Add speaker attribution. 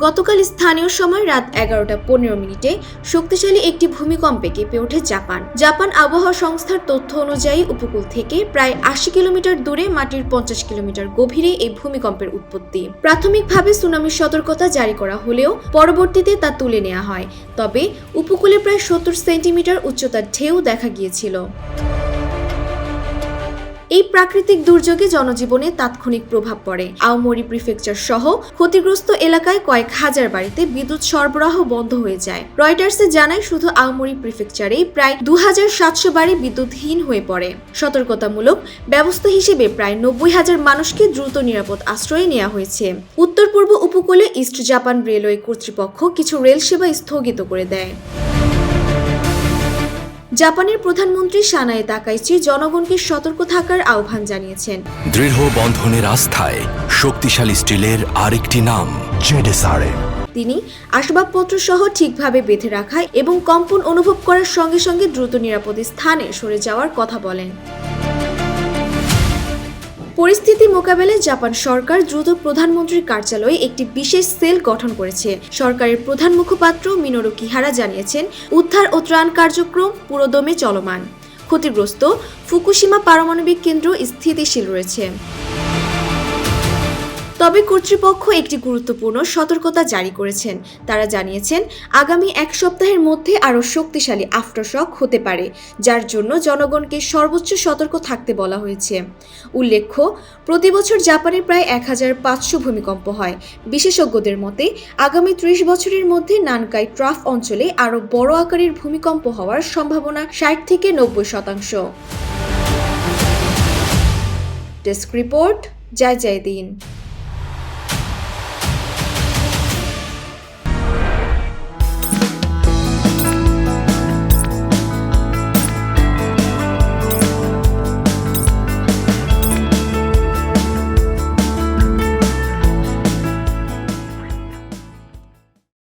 Speaker 1: গতকাল স্থানীয় সময় রাত 11:15 শক্তিশালী একটি ভূমিকম্পে কেঁপে ওঠে জাপান আবহাওয়া সংস্থার তথ্য অনুযায়ী উপকূল থেকে প্রায় 80 কিলোমিটার দূরে মাটির 50 কিলোমিটার গভীরে এই ভূমিকম্পের উৎপত্তি। প্রাথমিকভাবে সুনামির সতর্কতা জারি করা হলেও পরবর্তীতে তা তুলে নেওয়া হয়। তবে উপকূলে প্রায় 70 সেন্টিমিটার উচ্চতার ঢেউ দেখা গিয়েছিল। এই প্রাকৃতিক দুর্যোগে জনজীবনে তাৎক্ষণিক প্রভাব পড়ে। আওমোরি প্রিফেকচার সহ ক্ষতিগ্রস্ত এলাকায় কয়েক হাজার বাড়িতে বিদ্যুৎ সরবরাহ বন্ধ হয়ে যায়। রয়টার্সে জানায় শুধু আওমোরি প্রিফেকচারেই প্রায় 2700 বাড়ি বিদ্যুৎহীন হয়ে পড়ে। সতর্কতামূলক ব্যবস্থা হিসেবে প্রায় 90,000 মানুষকে দ্রুত নিরাপদ আশ্রয়ে নেওয়া হয়েছে। উত্তর পূর্ব উপকূলে ইস্ট জাপান রেলওয়ে কর্তৃপক্ষ কিছু রেল সেবা স্থগিত করে দেয়। জাপানের প্রধানমন্ত্রী সানায়ে তাকাইচি জনগণকে সতর্ক থাকার আহ্বান জানিয়েছেন।
Speaker 2: দৃঢ় বন্ধনের আস্থায় শক্তিশালী স্টিলের আরেকটি নাম জেডএসআরএম।
Speaker 1: তিনি আসবাবপত্র সহ ঠিকভাবে বেঁধে রাখা এবং কম্পন অনুভব করার সঙ্গে সঙ্গে দ্রুত নিরাপদ স্থানে সরে যাওয়ার কথা বলেন। পরিস্থিতি মোকাবেলায় জাপান সরকার দ্রুত প্রধানমন্ত্রীর কার্যালয়ে একটি বিশেষ সেল গঠন করেছে। সরকারের প্রধান মুখপাত্র মিনোরু কিহারা জানিয়েছেন, উদ্ধার ও ত্রাণ কার্যক্রম পুরোদমে চলমান। ক্ষতিগ্রস্ত ফুকুশিমা পারমাণবিক কেন্দ্র স্থিতিশীল রয়েছে। তবে কর্তৃপক্ষ একটি গুরুত্বপূর্ণ সতর্কতা জারি করেছেন। তারা জানিয়েছেন, আগামী এক সপ্তাহের মধ্যে আরও শক্তিশালী আফটারশক হতে পারে, যার জন্য জনগণকে সর্বোচ্চ সতর্ক থাকতে বলা হয়েছে। উল্লেখ্য, প্রতি বছর জাপানে প্রায় 1500 ভূমিকম্প হয়। বিশেষজ্ঞদের মতে আগামী 30 বছরের মধ্যে নানকাই ট্রাফ অঞ্চলে আরও বড় আকারের ভূমিকম্প হওয়ার সম্ভাবনা 60 থেকে 90%। ডেস্ক রিপোর্ট, জয় দিন।